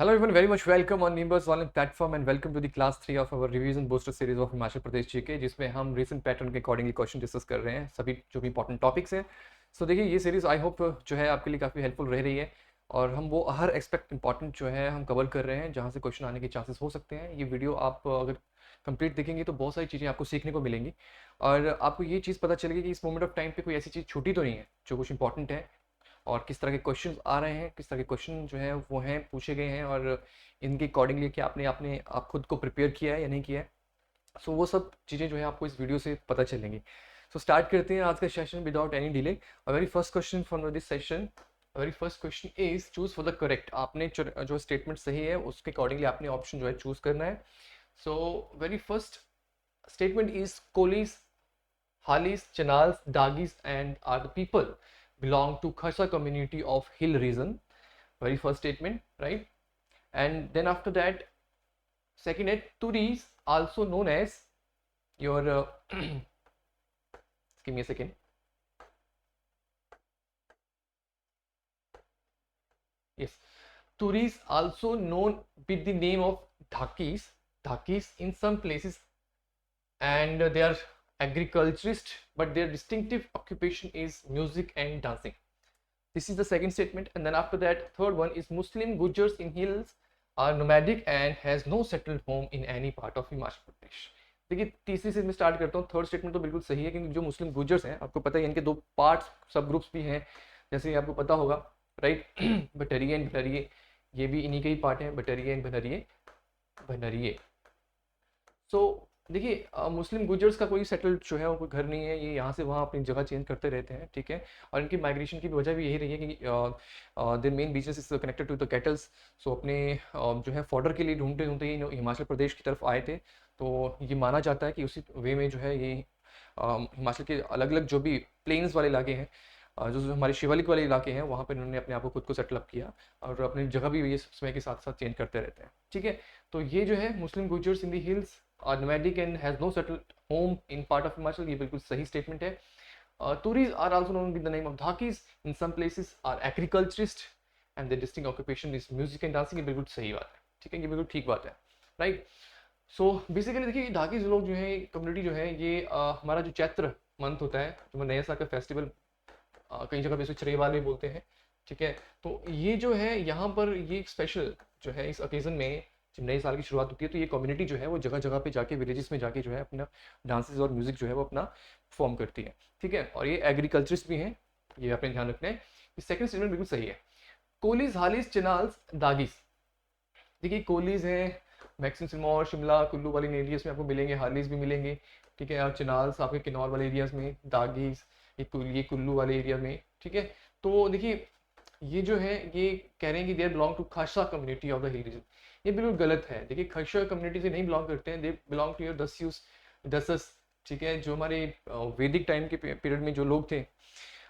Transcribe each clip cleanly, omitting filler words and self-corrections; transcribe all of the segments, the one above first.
Hello everyone, very much welcome on Nimbus online platform and welcome to the class 3 of our revision booster series of Himachal Pradesh GK जिसमें हम recent pattern के accordingly question discuss कर रहे हैं सभी जो भी इंपॉर्टेंट टॉपिक्स हैं। सो देखिए ये सीरीज आई होप जो है आपके लिए काफ़ी हेल्पफुल रह रही है और हम वो हर एक्सपेक्ट इंपॉर्टेंट जो है हम कवर कर रहे हैं जहाँ से क्वेश्चन आने के चांसेस हो सकते हैं। ये वीडियो आप अगर कंप्लीट देखेंगे तो बहुत सारी चीज़ें आपको सीखने को मिलेंगी और आपको ये चीज़ पता चलेगी कि इस मोमेंट ऑफ टाइम पे कोई ऐसी चीज़ छूटी तो नहीं है जो कुछ इंपॉर्टेंट है और किस तरह के क्वेश्चन आ रहे हैं, किस तरह के क्वेश्चन जो हैं वो हैं पूछे गए हैं और इनके अकॉर्डिंगली कि आपने आपने आप खुद को प्रिपेयर किया है या नहीं किया है। सो वो सब चीज़ें जो है आपको इस वीडियो से पता चलेंगी। सो स्टार्ट करते हैं आज का session without any delay. Very first question from this session, very first question is choose for the correct. आपने जो स्टेटमेंट सही है उसके अकॉर्डिंगली आपने ऑप्शन जो है चूज करना है। So very first statement is कोलीज, Halis, Chenals, Dagis, and are the people belong to Kharsa community of hill region. Very first statement, right? And then after that, second it, Turis, also known as your. Give me a second. Yes, Turis also known with the name of Dhakis. Dhakis in some places, and they are agriculturists, but their distinctive occupation is music and dancing. This is the second statement. And then after that, third one is Muslim Gujars in hills are nomadic and has no settled home in any part of Himachal Pradesh. देखिए तीसरी से मैं start करता हूँ। Third statement तो बिल्कुल सही है क्योंकि जो मुस्लिम गुजर्स हैं आपको पता है इनके दो पार्ट्स सब ग्रुप्स भी हैं जैसे आपको पता होगा, राइट। बटरिए एंड भनरिए, ये भी इन्हीं के ही पार्ट हैं, बटरिए एंड भनरिए भनरिए। सो देखिए मुस्लिम गुजर्स का कोई सेटल्ड जो है वो कोई घर नहीं है, ये यहाँ से वहाँ अपनी जगह चेंज करते रहते हैं, ठीक है। और इनकी माइग्रेशन की वजह भी यही रही है कि their main business is connected to the cattles. So अपने जो है फॉर्डर के लिए ढूंढते ढूंढते ही हिमाचल प्रदेश की तरफ आए थे। तो ये माना जाता है कि उसी वे में जो है ये हिमाचल के अलग अलग जो भी प्लेन्स वाले इलाके हैं, जो हमारे शिवालिक वाले इलाके हैं वहाँ पर इन्होंने अपने आप को खुद को सेटल अप किया और अपनी जगह भी ये समय के साथ साथ चेंज करते रहते हैं, ठीक है। तो ये जो है Muslim Gujjars in the hills are nomadic and has no settled home in part of Himachal, ये बिल्कुल सही स्टेटमेंट है। Turis are also known with the name of Dhakis. In some places are agriculturists and their distinct occupation is music and dancing, ये बिल्कुल सही बात है, ठीक है, ये बिल्कुल ठीक बात है, राइट। सो बेसिकली देखिए धाकीज लोग जो है कम्युनिटी जो है ये हमारा जो चैत्र मंथ होता है, जो नए साल का फेस्टिवल कई जगह पे इसे चरेवाल भी बोलते हैं, ठीक है। तो ये जो है यहाँ पर ये स्पेशल जो है इस ओकेजन में जब नए साल की शुरुआत होती है तो ये कम्युनिटी जो है वो जगह जगह पे जाके विलेजेस में जाके जो है अपना डांसेस और म्यूजिक जो है वो अपना परफॉर्म करती है, ठीक है। और ये एग्रीकल्चरिस्ट भी हैं, ये आपने ध्यान रखना है। सेकंड स्टेटमेंट बिल्कुल सही है। कोलीज, हालीज, चिनाल्स, दागीस। देखिए कोलीज हैं मैक्सिमम सिरमौर, शिमला, कुल्लू वाले एरियाज में आपको मिलेंगे, हालीज भी मिलेंगे, ठीक है। और चिनाल्स आपके किन्नौर वाले एरियाज में, दागीस ये कुल्लू वाले एरिया में, ठीक है। तो देखिए ये जो है ये कह रहे हैं कि they belong to Khasa community of the hill region. ये बिल्कुल गलत है। देखिए खासा कम्युनिटी से नहीं बिलोंग करते हैं, दे बिलोंग टू योर दस्यूस दसस, ठीक है। जो हमारे वैदिक टाइम के पीरियड में जो लोग थे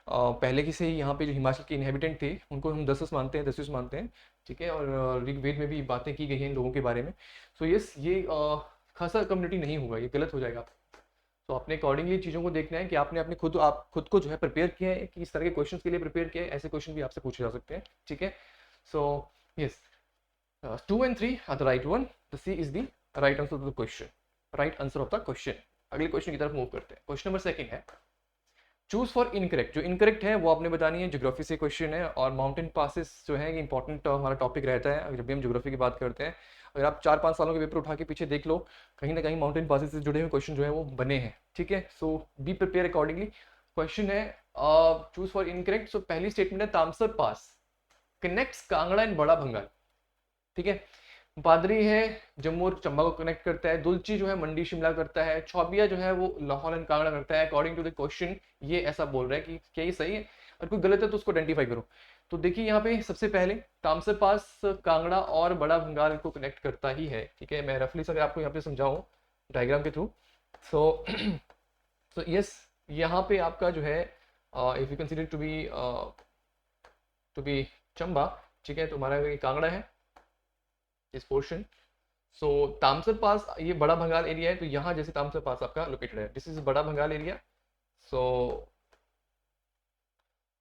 पहले की से ही यहाँ पे जो हिमाचल के इनहेबिटेंट थे उनको हम दसस मानते हैं, दस्यूस मानते हैं, ठीक है। और ऋग्वेद में भी बातें की गई हैं इन लोगों के बारे में। सो यस ये खासा कम्युनिटी नहीं होगा, ये गलत हो जाएगा। तो आपने अकॉर्डिंगली चीज़ों को देखना है कि आपने अपने आप खुद को जो है प्रिपेयर किया है कि इस तरह के क्वेश्चन के लिए प्रिपेयर किया है, ऐसे क्वेश्चन भी आपसे पूछे जा सकते हैं, ठीक है। So yes 2 and 3 are the right one, the C is the right answer of the question, right answer of the question. अगले क्वेश्चन की तरफ मूव करते हैं। क्वेश्चन नंबर सेकंड है चूज फॉर इनकरेक्ट। जो इनकरेक्ट है वो आपने बतानी है, ज्योग्राफी से क्वेश्चन है और माउंटेन पासिस जो है ये इंपॉर्टेंट हमारा टॉपिक रहता है जब भी हम ज्योग्राफी की बात करते हैं। अगर आप 4-5 सालों के पेपर उठा के पीछे देख लो, कहीं ना कहीं माउंटेन पासिस से जुड़े हुए क्वेश्चन जो है वो बने हैं, ठीक है। सो बी प्रिपेयर अकॉर्डिंगली। क्वेश्चन है चूज फॉर इनकरेक्ट। सो पहली स्टेटमेंट है तामसर पास कनेक्ट्स कांगड़ा एंड बड़ा भंगाल, ठीक है। पादरी है जम्मू और चंबा को कनेक्ट करता है, दुलची जो है मंडी शिमला करता है, चौबिया जो है वो लाहौर एंड कांगड़ा करता है। अकॉर्डिंग टू द क्वेश्चन ये ऐसा बोल रहा है कि क्या ये सही है, और कोई गलत है तो उसको आइडेंटिफाई करो। तो देखिए यहाँ पे सबसे पहले तामसर पास कांगड़ा और बड़ा भंगाल को कनेक्ट करता ही है, ठीक है। मैं रफली से अगर आपको यहाँ पे समझाऊं डायग्राम के थ्रू, सो सो यस यहाँ पे आपका जो है if you consider to be Chamba, ठीक है, तो हमारा ये कांगड़ा है इस पोर्शन। सो तामसर पास ये बड़ा भंगाल एरिया है, तो यहाँ जैसे तामसर पास आपका लोकेटेड है, दिस इज बड़ा भंगाल एरिया। सो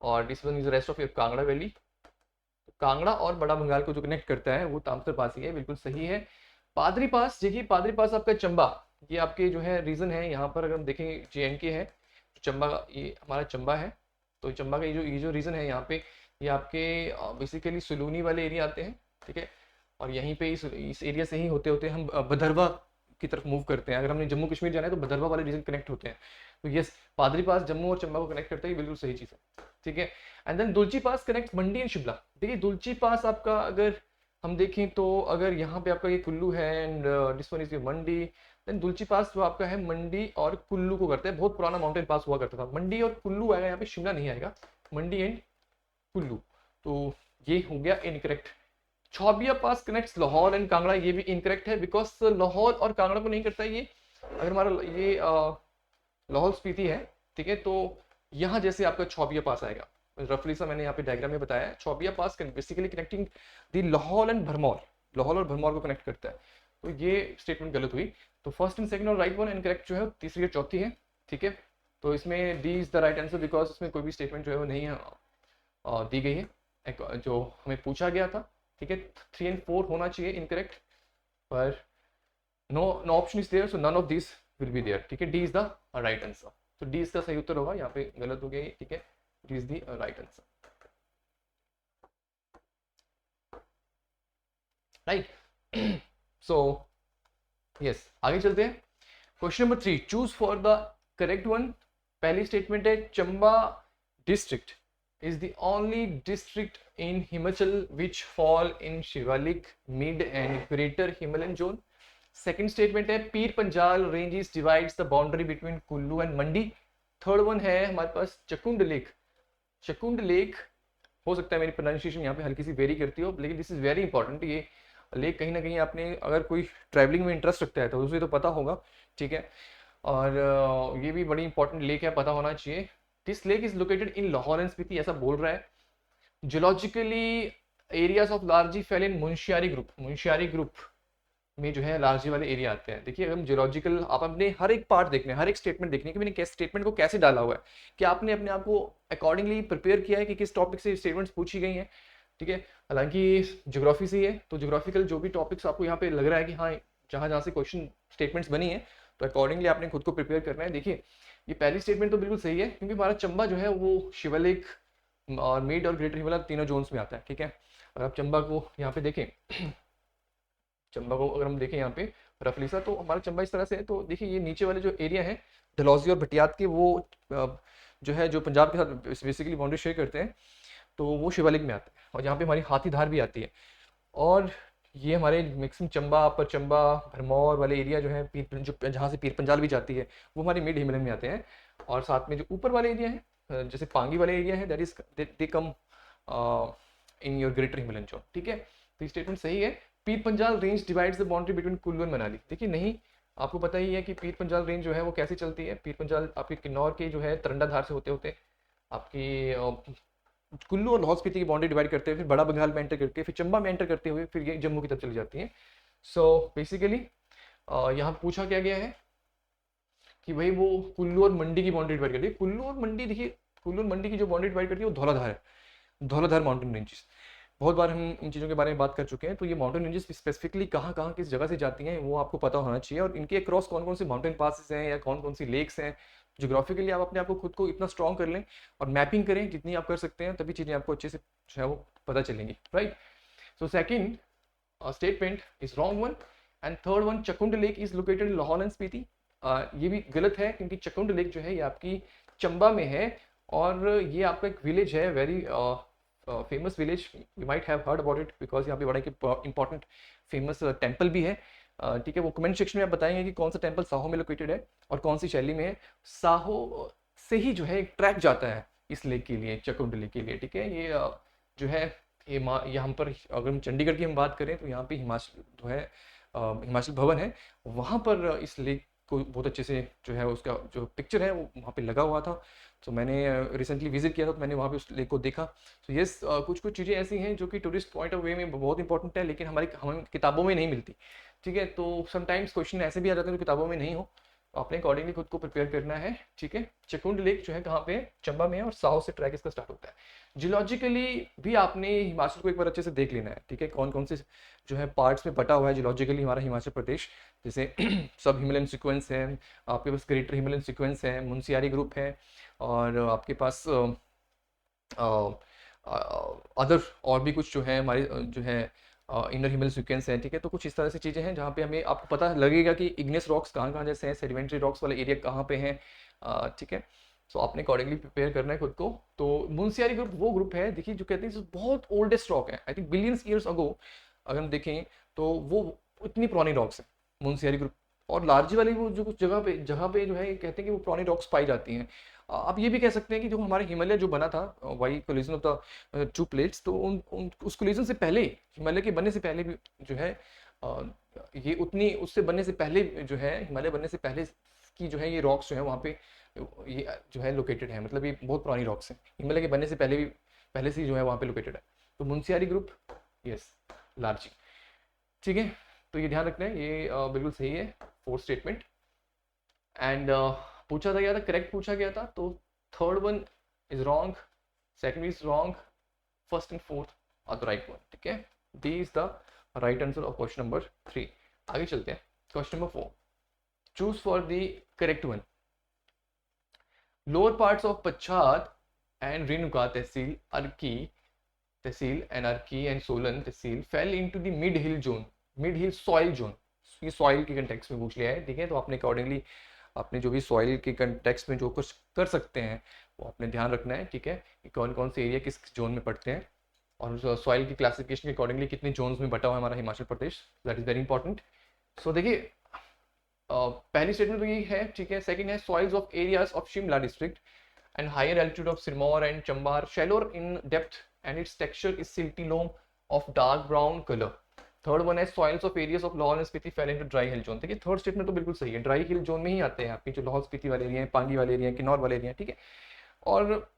और this one is rest of your Kangra valley. Kangra और बड़ा बंगाल को जो कनेक्ट करता है वो तामसर पास ही है, बिल्कुल सही है। पादरी पास, देखिए पादरी पास आपका चंबा, ये आपके जो है रीजन है यहाँ पर, अगर हम देखें JNK है, चंबा, ये हमारा चंबा है, तो चंबा का ये जो रीजन है यहाँ पे, ये आपके बेसिकली सुलूनी वाले एरिया आते हैं, ठीक है। और यहीं पे इस एरिया से ही होते होते हम भदरवा की तरफ मूव करते हैं। अगर हमने जम्मू कश्मीर जाना है तो भदरवा वाले रीजन कनेक्ट होते हैं। तो यस, पादरी पास जम्मू और चंबा को कनेक्ट करता है, ये बिल्कुल सही चीज़ है, ठीक है। And then Dulchi pass connect Mandi and Shimla. देखिए दुलची पास आपका अगर हम देखें तो अगर यहाँ पे आपका ये कुल्लू है and this one is your Mandi, then Dulchi pass जो आपका है मंडी और कुल्लू को करता है। बहुत पुराना माउंटेन पास हुआ करता था। मंडी और कुल्लू आएगा, यहाँ पे शिमला नहीं आएगा, मंडी एंड कुल्लू। तो ये हो गया incorrect. Chhaubia pass connects Lahaul and Kangra, ये भी इनकरेक्ट है, बिकॉज लाहौर और कांगड़ा को नहीं करता है ये। अगर हमारा ये लाहौल स्पीति है, ठीक है, तो यहाँ जैसे आपका छौबिया पास आएगा, रफली सा मैंने यहाँ पे डायग्राम में बताया। Chhaubia pass basically connecting the Lahaul and Bharmour, Lahaul और भरमौर को कनेक्ट करता है। तो ये स्टेटमेंट गलत हुई। तो फर्स्ट एंड सेकंड और राइट वन इनकरेक्ट जो है, तीसरी और चौथी है, ठीक है। तो इसमें D is the right answer, because इसमें कोई भी स्टेटमेंट जो है वो नहीं दी गई है जो हमें पूछा गया था, ठीक है। 3 and 4 होना चाहिए इनकरेक्ट, पर no option is there, so none of this will be there, ठीक है। D is the right answer, तो डी इसका सही उत्तर होगा, यहाँ पे गलत हो गया, ठीक है। D is the right answer, right. So yes, आगे चलते हैं। Question number 3, choose for the correct one. पहली स्टेटमेंट है Chamba district is the only district in Himachal which fall in Shivalik, Mid and Greater Himalayan zone. Second statement है Pir Panjal ranges divides the boundary between Kullu and Mandi. Third one है हमारे पास चकुंड lake. चकुंड lake, हो सकता है मेरी pronunciation यहाँ पे हल्की सी वेरी करती हो, लेकिन दिस इज वेरी इंपॉर्टेंट। ये लेक कहीं ना कहीं आपने अगर कोई ट्रैवलिंग में इंटरेस्ट रखता है तो उसे तो पता होगा, ठीक है। और ये भी बड़ी इंपॉर्टेंट लेक है, पता होना चाहिए। This lake is located in Lahaul and Spiti, ऐसा बोल रहा है। Geologically areas of Larji fell in Munsiyari group, Munsiyari group में जो है लार्जी वाले एरिया आते हैं। देखिए अगर जियोलॉजिकल, आप अपने हर एक पार्ट देखने, हर एक स्टेटमेंट देखने कि मैंने स्टेटमेंट को कैसे डाला हुआ है, कि आपने अपने आप को अकॉर्डिंगली प्रिपेयर किया है कि किस टॉपिक से स्टेटमेंट्स पूछी गई हैं, ठीक है। हालांकि ज्योग्राफी से है तो ज्योग्राफिकल जो भी टॉपिक्स आपको यहाँ पे लग रहा है कि हाँ जहाँ जहाँ से क्वेश्चन स्टेटमेंट्स बनी है, तो अकॉर्डिंगली आपने खुद को प्रिपेयर करना है। देखिए ये पहली स्टेटमेंट तो बिल्कुल सही है, क्योंकि हमारा चंबा जो है वो शिवलेक और मिड और ग्रेटर हिमालय तीनों जोन्स में आता है, ठीक है। अगर आप चंबा को यहाँ पे देखें, चंबा को अगर हम देखें यहाँ पे रफली सा, तो हमारा चंबा इस तरह से है। तो देखिए ये नीचे वाले जो एरिया है डलहौजी और भटियात के, वो जो है जो पंजाब के साथ बेसिकली बाउंड्री शेयर करते हैं, तो वो शिवालिक में आते हैं। और यहाँ पे हमारी हाथीधार भी आती है। और ये हमारे मैक्सिमम चंबा, अपर चंबा, भरमौर वाले एरिया जो है जो जहाँ से पीर पंजाल भी जाती है, वो हमारे मिड हिमालय में आते हैं। और साथ में जो ऊपर वाले एरिया है, जैसे पांगी वाले एरिया है, that is they come in your greater Himalayan zone, ठीक है। तो ये स्टेटमेंट सही है। Pir Panjal range divides the boundary between Kullu and Manali. देखिए नहीं, आपको पता ही है कि पीर पंजाल रेंज जो है वो कैसे चलती है। पीर पंजाल आपके किन्नौर के जो है तरंडाधार से होते होते आपकी कुल्लू और लाहौल स्पीति की बाउंड्री डिवाइड करते हुए फिर बड़ा बंगाल में एंटर करके फिर चंबा में एंटर करते हुए फिर ये जम्मू की तरफ चली जाती है। सो बेसिकली यहाँ पूछा क्या गया है कि भाई वो कुल्लू और मंडी की बाउंड्री डिवाइड करती है। कुल्लू और मंडी, देखिए कुल्लू और मंडी की जो बाउंड्री डिवाइड करती है वो धौलाधार है, धौलाधार माउंटेन रेंजेस। बहुत बार हम इन चीज़ों के बारे में बात कर चुके हैं। तो ये माउंटेन रेंजेस स्पेसिफिकली कहाँ कहाँ किस जगह से जाती हैं वो आपको पता होना चाहिए, और इनके अक्रॉस कौन कौन से माउंटेन पासेस हैं या कौन कौन सी लेक्स हैं। ज्योग्राफिकली आप अपने आप को खुद को इतना स्ट्रॉन्ग कर लें और मैपिंग करें जितनी आप कर सकते हैं, तभी चीज़ें आपको अच्छे से जो है वो पता चलेंगी, right. So second statement is wrong one. And third one, Chakund lake is located in Lahaul and Spiti, ये भी गलत है, क्योंकि चकुंड लेक जो है ये आपकी चंबा में है और ये आपका एक विलेज है, very famous village, you might have heard about it, because यहाँ पे बड़ा एक इंपॉर्टेंट फेमस टेम्पल भी है, ठीक है। वो कमेंट सेक्शन में आप बताएंगे कि कौन सा टेम्पल साहो में लोकेटेड है और कौन सी शैली में है। साहो से ही जो है एक ट्रैक जाता है इस लेक के लिए, चकुंड लेक के लिए, ठीक है। ये जो है ये यहाँ पर अगर हम चंडीगढ़ की हम बात करें तो यहाँ पे हिमाचल जो है हिमाचल भवन है, वहाँ पर इस लेक को बहुत अच्छे से जो है उसका जो पिक्चर है वो वहाँ पे लगा हुआ था। तो मैंने रिसेंटली विजिट किया था, तो मैंने वहाँ पे उस लेक को देखा। तो यस, कुछ कुछ चीज़ें ऐसी हैं जो कि टूरिस्ट पॉइंट ऑफ वे में बहुत इंपॉर्टेंट है, लेकिन हमारी हमें किताबों में नहीं मिलती, ठीक है। तो समटाइम्स क्वेश्चन ऐसे भी आ जाते हैं जो किताबों में नहीं हो, आपने अकॉर्डिंगली खुद को प्रिपेयर करना है, ठीक है। चकुंड लेक जो है कहाँ पे, चंबा में है, और साउथ से ट्रैक इसका स्टार्ट होता है। जियोलॉजिकली भी आपने हिमाचल को एक बार अच्छे से देख लेना है, ठीक है, कौन कौन से जो है पार्ट्स में बटा हुआ है जियोलॉजिकली हमारा हिमाचल प्रदेश। जैसे सब हिमालयन सीक्वेंस है, आपके पास ग्रेटर हिमालयन सीक्वेंस है, मुनस्यारी ग्रुप है, और आपके पास अदर और भी कुछ जो है हमारे जो है इनर हिमालयन सीक्वेंस है, ठीक है। तो कुछ इस तरह से चीज़ें हैं जहाँ पे हमें आपको पता लगेगा कि इग्नेस रॉक्स कहाँ कहाँ जैसे हैं, सेडिमेंट्री रॉक्स वाला एरिया कहाँ पे हैं, ठीक है। सो आपने अकॉर्डिंगली प्रिपेयर करना है खुद को। तो मुनस्यारी ग्रुप वो ग्रुप है, देखिए, जो कहते हैं बहुत ओल्डेस्ट रॉक है, I think billions years ago अगर हम देखें तो वो इतनी पुरानी रॉक्स है मुनस्यारी ग्रुप। और लार्जी वाली वो जो कुछ जगह पे जो है कहते हैं कि वो पुरानी रॉक्स पाई जाती हैं। आप ये भी कह सकते हैं कि जो हमारे हिमालय जो बना था, by collision of the two plates, तो उस कोलिजन से पहले, हिमालय के बनने से पहले भी जो है ये उतनी उससे बनने से पहले जो है, हिमालय बनने से पहले की जो है ये रॉक्स जो है वहाँ पे ये जो है लोकेटेड है। मतलब ये बहुत पुरानी रॉक्स हैं, हिमालय के बनने से पहले से जो है वहाँ पे लोकेटेड है। तो मुनस्यारी ग्रुप, यस, लार्जी, ठीक है। तो ये ध्यान रखना है, ये बिल्कुल सही है फोर्थ स्टेटमेंट। एंड पूछा था क्या था, करेक्ट पूछा गया था, तो third one is wrong, second is wrong, first and fourth are the right one, ठीक है। D is the right answer of question number 3। आगे चलते हैं, question number 4, choose for the correct one. Lower parts of Pachhad and Renuka tehsil, Arki and Solan tehsil fell into the mid hill zone, mid hill soil zone. ये soil के context में पूछ लिया है, ठीक है। तो आपने अकॉर्डिंगली आपने जो भी सॉइल के कंटेक्स्ट में जो कुछ कर सकते हैं वो आपने ध्यान रखना है, ठीक है, कि कौन कौन से एरिया किस जोन में पड़ते हैं, और सॉइल की क्लासिफिकेशन के अकॉर्डिंगली कितने जोन्स में बटा हुआ है हमारा Himachal Pradesh, that is very important. सो देखिए, पहली स्टेटमेंट तो ये है, ठीक है। सेकंड है soils of areas of Shimla district and higher altitude of Sirmaur and Chambar, shallower in depth and its texture is silty loam of dark brown color. Third one है soils of areas of Lahaul and Spiti fall into dry hill zone. देखिए third statement तो बिल्कुल सही है, dry hill zone में ही आते हैं आपके जो लाहौल स्पीति वाले एरिया हैं, पांगी वाले एरिया हैं, किन्नौर वाले एरिया हैं, ठीक है। और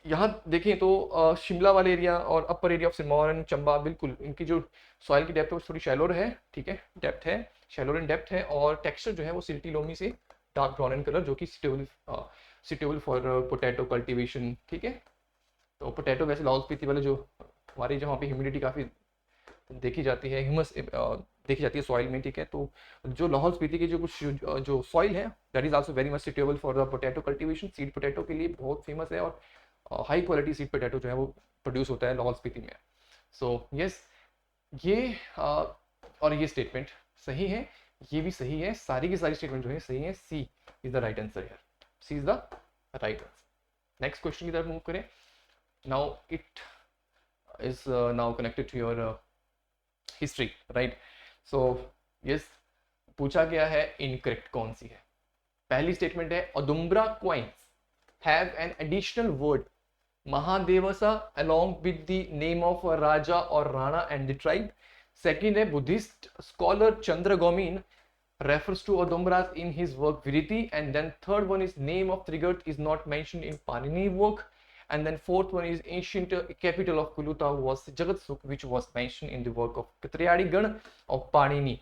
यहाँ देखें तो शिमला वाले एरिया और upper area of Sirmaur and Chamba, बिल्कुल इनकी जो सॉइल की डेप्थ है वो थोड़ी शैलोर है, ठीक है, डेप्थ है, शैलोर इन डेप्थ है, और टेक्सचर जो है वो सिल्टी लोमी से डार्क ब्राउन इन कलर, जो कि सुटेबल फॉर पोटैटो कल्टीवेशन, ठीक है। तो पोटैटो वैसे लाहौल स्पीति वाले जो हमारे जहाँ पे ह्यूमिडिटी काफ़ी देखी जाती है, ह्यूमस देखी जाती है सॉइल में, ठीक है। तो जो लाहौल स्पीति की जो कुछ जो सॉइल है that is also very much suitable for the potato cultivation, seed potato के लिए बहुत फेमस है, और हाई क्वालिटी सीड पोटैटो जो है वो प्रोड्यूस होता है लाहौल स्पीति में। सो यस, ये और ये स्टेटमेंट सही है, ये भी सही है, सारी की सारी स्टेटमेंट जो है सही है। C is the right answer here, C is the right answer. Next question की तरफ मूव करें। Now it is now connected to your history, right. So yes, पूछा गया है इनकरेक्ट कौन सी है। पहली स्टेटमेंट है Audumbara coins have an additional word Mahadevasa along with the name of a raja or rana and the tribe. Second है Buddhist scholar Chandra Gomin refers to Adumbras in his work Viriti, and then third one is name of Trigarth is not mentioned in Panini work, and then fourth one is ancient capital of Kuluta was Jagatsuk, which was mentioned in the work of Katriyadi Gan of Panini.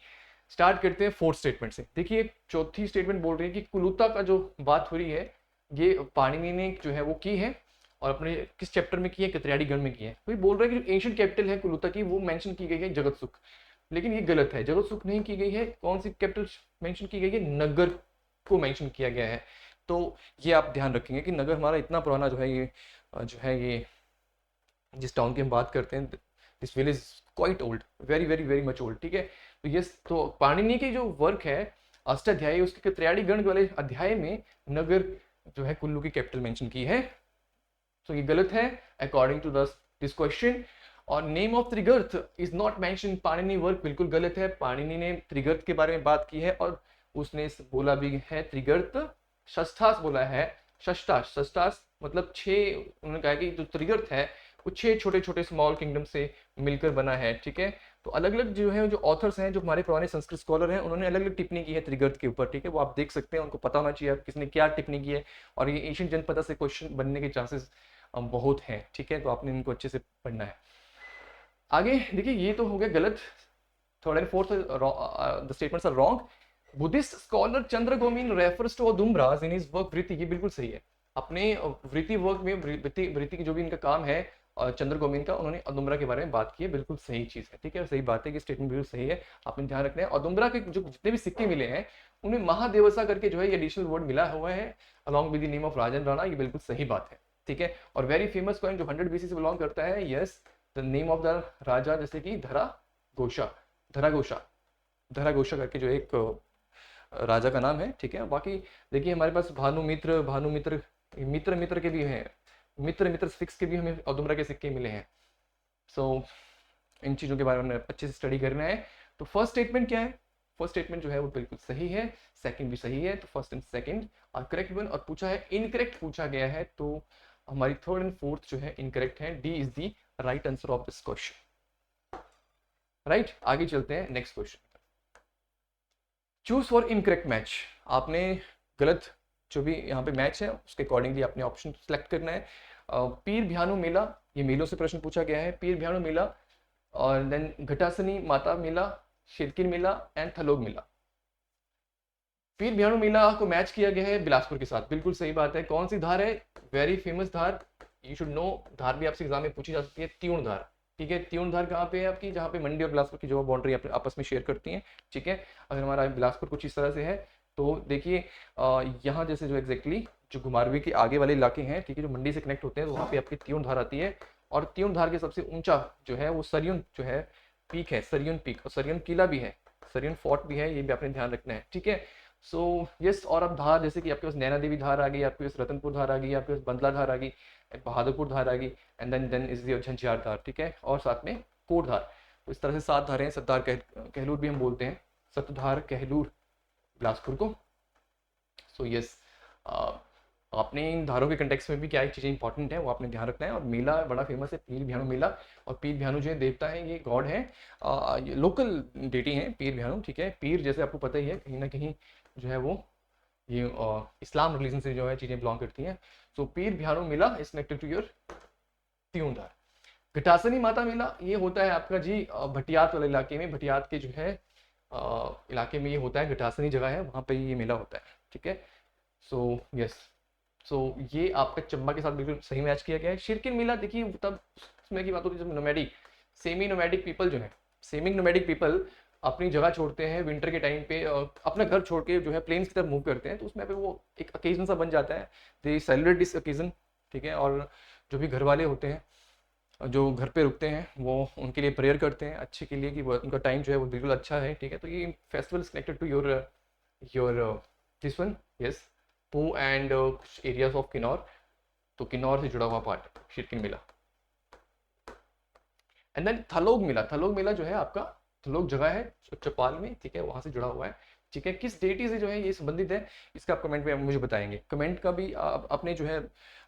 Start करते हैं fourth statement से। देखिए चौथी statement बोल रही है कि कुलुता का जो बात हो रही है ये पाणिनि ने जो है वो की है, और अपने किस चैप्टर में की है, कतरियाड़ी गण में की है। तो ये बोल रहा है कि एंशिएंट कैपिटल है कुलुता की वो मेंशन की गई है जगतसुख, लेकिन ये गलत है, जगतसुख नहीं की गई है। कौन सी कैपिटल मेंशन की गई है, नगर को मेंशन किया गया है। तो ये आप ध्यान रखेंगे कि नगर हमारा इतना पुराना जो है ये जिस टाउन की हम बात करते हैं, this village quite old, very very very much old, ठीक है। तो ये तो पाणिनि की जो वर्क है अष्टाध्यायी, उसके कतरियाड़ी गण वाले अध्याय में नगर जो है कुल्लू की कैपिटल मेंशन की है। तो ये गलत है अकॉर्डिंग टू दिस क्वेश्चन। और name of Trigarta is not mention Panini work, बिल्कुल गलत है। पाणिनि ने त्रिगर्थ के बारे में बात की है और उसने बोला भी है त्रिगर्थ, षष्ठास बोला है, षष्ठास मतलब 6, उन्होंने कहा कि जो त्रिगर्थ है वो 6 छोटे छोटे स्मॉल किंगडम से मिलकर बना है, ठीक है। तो अलग अलग जो है जो ऑथर्स हैं, जो हमारे पुराने संस्कृत स्कॉलर हैं, उन्होंने अलग अलग टिप्पणी की है त्रिगर्थ के ऊपर, ठीक है। वो आप देख सकते हैं, उनको पता होना चाहिए किसने क्या टिप्पणी की है, और ये एशियन जनपदा से क्वेश्चन बनने के चांसेस बहुत हैं, ठीक है। तो आपने इनको अच्छे से पढ़ना है। आगे देखिए, ये तो हो गया गलत, third and fourth the statements are wrong. Buddhist scholar Chandra Gomin refers to Audumbaras in his work Vritti, ये बिल्कुल सही है। अपने वृत्ति वर्क में वृत्ति की जो भी इनका काम है चंद्र गोमिन का, उन्होंने अदुम्बरा के बारे में बात की है, बिल्कुल सही चीज है, ठीक है, सही बात है कि स्टेटमेंट बिल्कुल सही है, आपने ध्यान रखना है। अदुम्बरा के जो जितने भी सिक्के मिले हैं उन्हें महादेवसा करके जो है ये एडिशनल वर्ड मिला हुआ है along with the name of Rajan Rana, ये बिल्कुल सही बात है, ठीक है। और वेरी फेमस कॉइन जो 100 BC से बिलोंग करता है, yes, the name of the raja, जैसे कि धरा घोषा करके जो एक राजा का नाम है, ठीक है। बाकी देखिए हमारे पास मित्र के भी हैं, मित्र फिक्स के भी हमें अदुम्बरा के सिक्के मिले हैं। सो इन चीज़ों के बारे में अच्छे से स्टडी करना है। तो फर्स्ट स्टेटमेंट क्या है? फर्स्ट स्टेटमेंट जो है वो बिल्कुल सही है, सेकंड भी सही है, तो first and second are correct one. और पूछा है इनकरेक्ट पूछा गया है, तो हमारी थर्ड एंड फोर्थ जो है इनकरेक्ट है, D is the right answer of this question, right. आगे चलते हैं next question. Choose for incorrect match, आपने गलत जो भी यहाँ पे मैच है उसके अकॉर्डिंगली आपने ऑप्शन सेलेक्ट करना है। पीर भ्यानु मेला, ये मेलों से प्रश्न पूछा गया है। पीर भ्यानु मेला, और then Ghatasani Mata Mela, शिरकिन Mela and थलोग मेला। पीर भ्यानु मेला को मैच किया गया है बिलासपुर के साथ, बिल्कुल सही बात है। कौन सी धार है? वेरी फेमस धार, यू शुड नो, धार भी आपसे एग्जाम में पूछी जा सकती है, त्यूण धार, ठीक है। त्यूण धार कहाँ पे है आपकी? जहाँ पे मंडी और बिलासपुर की जो बाउंड्री आपस में शेयर करती हैं, ठीक है। अगर हमारा बिलासपुर कुछ इस तरह से है, तो देखिए यहाँ जैसे जो एग्जैक्टली जो घुमारवी के आगे वाले इलाके हैं, ठीक है, जो मंडी से कनेक्ट होते हैं, तो वहाँ पे आपकी त्यूण धार आती है। और त्यूण धार के सबसे ऊंचा जो है वो सरियुन जो है पीक है, सरियुन पीक, और सरियुन किला भी है, सरियुन फोर्ट भी है, ये भी आपने ध्यान रखना है, ठीक है। सो यस, और अब धार जैसे कि आपके पास नैना देवी धार आ गई, आपके पास रतनपुर धार आ गई, आपके पास बंदला धार आ गई, बहादुरपुर धार आ गई, and then is the Jhanjhar धार, ठीक है, और साथ में कोट धार। तो इस तरह से 7 धारें हैं। सत्तार कहलूर भी हम बोलते हैं, सतधार कहलूर बिलासपुर को। सो यस, आपने इन धारों के कंटेक्स्ट में भी क्या चीज़ें इंपॉर्टेंट है वो आपने ध्यान रखना है। और मेला बड़ा फेमस है, पीर भ्यानु मेला। और पीर भ्यानु जो है देवता है, ये गॉड है, लोकल डेटी है पीर भ्यानु, ठीक है। पीर जैसे आपको पता ही है, कहीं ना कहीं जो है वो ये इस्लाम रिलीजन से जो है चीज़ें बिलोंग करती हैं। So Pir Bhyanu Mela is connected to your त्यूधार। घटासनी माता मेला ये होता है आपका जी भटियात वाले इलाके में, भटियात के जो है इलाके में ये होता है, घटासनी जगह है, वहाँ पे ये मेला होता है, ठीक है। सो यस, सो ये आपका चंबा के साथ बिल्कुल सही मैच किया गया है। शिरकिन मेला देखिए तब उसमें की बात होती है जब नोमैडिक सेमी नोमैडिक पीपल जो है, सेमी नोमैडिक पीपल अपनी जगह छोड़ते हैं विंटर के टाइम पे, अपना घर छोड़ के जो है प्लेन्स की तरफ मूव करते हैं, तो उसमें पे वो एक ओकेजन सा बन जाता है, दे सेलिब्रेट दिस ओकेजन, ठीक है। और जो भी घर वाले होते हैं जो घर पे रुकते हैं वो उनके लिए प्रेयर करते हैं अच्छे के लिए कि वो उनका टाइम जो है वो बिल्कुल अच्छा है, ठीक है। तो ये festival is connected to your this one, yes, Pooh and areas of Kinnaur. तो किन्नौर से जुड़ा हुआ part Shirkin Mela. And then Thalog Mela, Thalog Mela जो है आपका थलोग जगह है चौपाल में, ठीक है, वहां से जुड़ा हुआ है, ठीक है। किस डेटी से जो है ये संबंधित है इसका आप कमेंट में मुझे बताएंगे। कमेंट का भी आपने जो है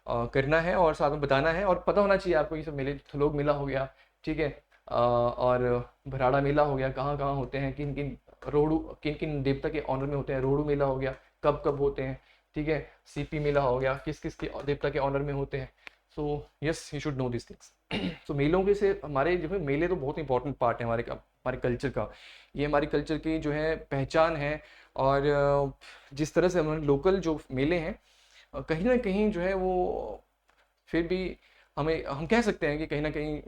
करना है और साथ में बताना है, और पता होना चाहिए आपको ये सब मेले। थलोग मेला हो गया, ठीक है, और भराड़ा मेला हो गया, कहाँ कहाँ होते हैं, किन किन रोडू किन किन देवता के ऑनर में होते हैं, रोडू मेला हो गया कब कब होते हैं, ठीक है, सीपी मेला हो गया किस किस के देवता के ऑनर में होते हैं। So yes, you should know this things. So मेलों के से हमारे जो है मेले तो बहुत इंपॉर्टेंट पार्ट है हमारे कल्चर का, ये हमारी कल्चर की जो है पहचान है। और जिस तरह से हमारे लोकल जो मेले हैं कहीं ना कहीं जो है वो फिर भी हम कह सकते हैं कि कहीं ना कहीं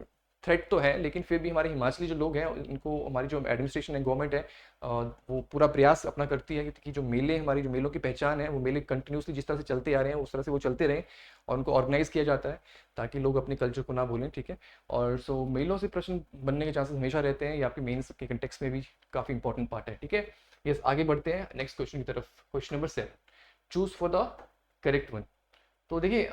थ्रेट तो है, लेकिन फिर भी हमारे हिमाचली जो लोग हैं इनको हमारी जो एडमिनिस्ट्रेशन है, गवर्नमेंट है, वो पूरा प्रयास अपना करती है कि जो मेले हमारी जो मेलों की पहचान है वो मेले कंटिन्यूसली जिस तरह से चलते आ रहे हैं उस तरह से वो चलते रहें, और उनको ऑर्गेनाइज किया जाता है ताकि लोग अपने कल्चर को ना भूलें, ठीक है। और सो मेलों से प्रश्न बनने के चांसेस हमेशा रहते हैं, ये आपके मेंस के कंटेक्स्ट में भी काफ़ी इंपॉर्टेंट पार्ट है, ठीक है। यस, आगे बढ़ते हैं नेक्स्ट क्वेश्चन की तरफ। Question number 7, choose for the correct one. तो देखिए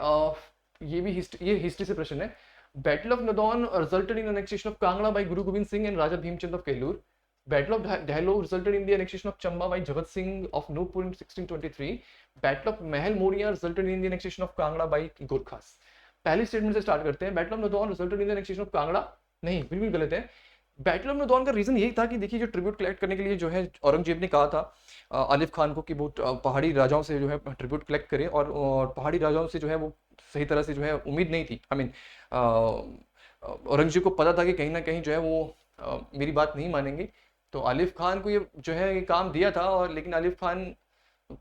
ये भी हिस्ट्री से प्रश्न है। Battle of Nadaun resulted in annexation of Kangra by Guru Gobind Singh and Raja Bhimchand of Kahlur. Battle of Dhalog resulted in the annexation of Chamba by Jagat Singh of Nurpur in 1623। Battle of Mahal Moria resulted in the annexation of Kangra by Gorkhas. पहली statement से start करते हैं। Battle of Nadaun resulted in the annexation of Kangra, नहीं, बिल्कुल गलत है। Battle of Nadaun का reason यही था कि देखिए जो ट्रिब्यूट कलेक्ट करने के लिए जो है औरंगजेब ने कहा था आलिफ खान को कि वो पहाड़ी राजाओं से जो है ट्रिब्यूट कलेक्ट करे, और पहाड़ी राजाओं से जो है वो सही तरह से जो है उम्मीद नहीं थी। आई मीन औरंगजेब को पता था कि कहीं ना कहीं जो है वो मेरी बात नहीं मानेंगे, तो आलिफ खान को ये जो है ये काम दिया था, और लेकिन आलिफ खान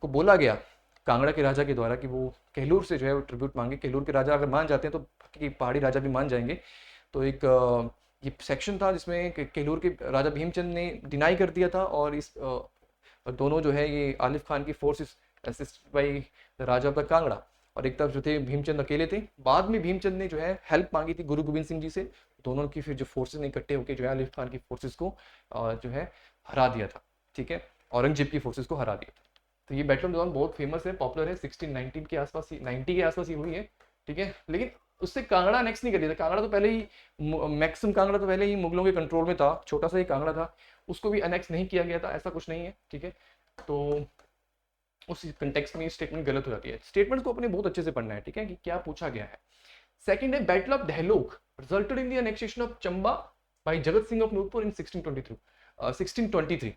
को बोला गया कांगड़ा के राजा के द्वारा कि वो केहलूर से जो है वो ट्रिब्यूट मांगे। केहलूर के राजा अगर मान जाते हैं तो बाकी पहाड़ी राजा भी मान जाएंगे। तो एक ये सेक्शन था जिसमें केहलूर के राजा भीमचंद ने डिनाई कर दिया था, और इस दोनों जो है ये आलिफ खान की forces assist by Raja of the Kangra, और एक तरफ जो थे भीमचंद अकेले थे। बाद में भीमचंद ने जो है हेल्प मांगी थी गुरु गोविंद सिंह जी से, दोनों की फिर जो फोर्सेस ने इकट्ठे होकर जो है आलिफ खान की फोर्सेस को जो है हरा दिया था। ठीक है, औरंगजेब की फोर्सेस को हरा दिया था। तो ये बैटल ऑफ द बहुत फेमस है, पॉपुलर है, 1619 के आसपास, 90 के आसपास ये हुई है। ठीक है, लेकिन उससे कांगड़ा नेक्स्ट नहीं कर दिया था। कांगड़ा तो पहले ही मैक्सिमम कांगड़ा तो पहले ही मुगलों के कंट्रोल में था, छोटा सा ही कांगड़ा था, उसको भी अनेक्स नहीं किया गया था, ऐसा कुछ नहीं है। ठीक है, तो उस कंटेक्स्ट में स्टेटमेंट गलत हो जाती है। स्टेटमेंट को अपने बहुत अच्छे से पढ़ना है, ठीक है, कि क्या पूछा गया है। सेकंड है battle of Dhalog resulted in the annexation of Chamba by Jagat Singh of Nurpur इन 1623।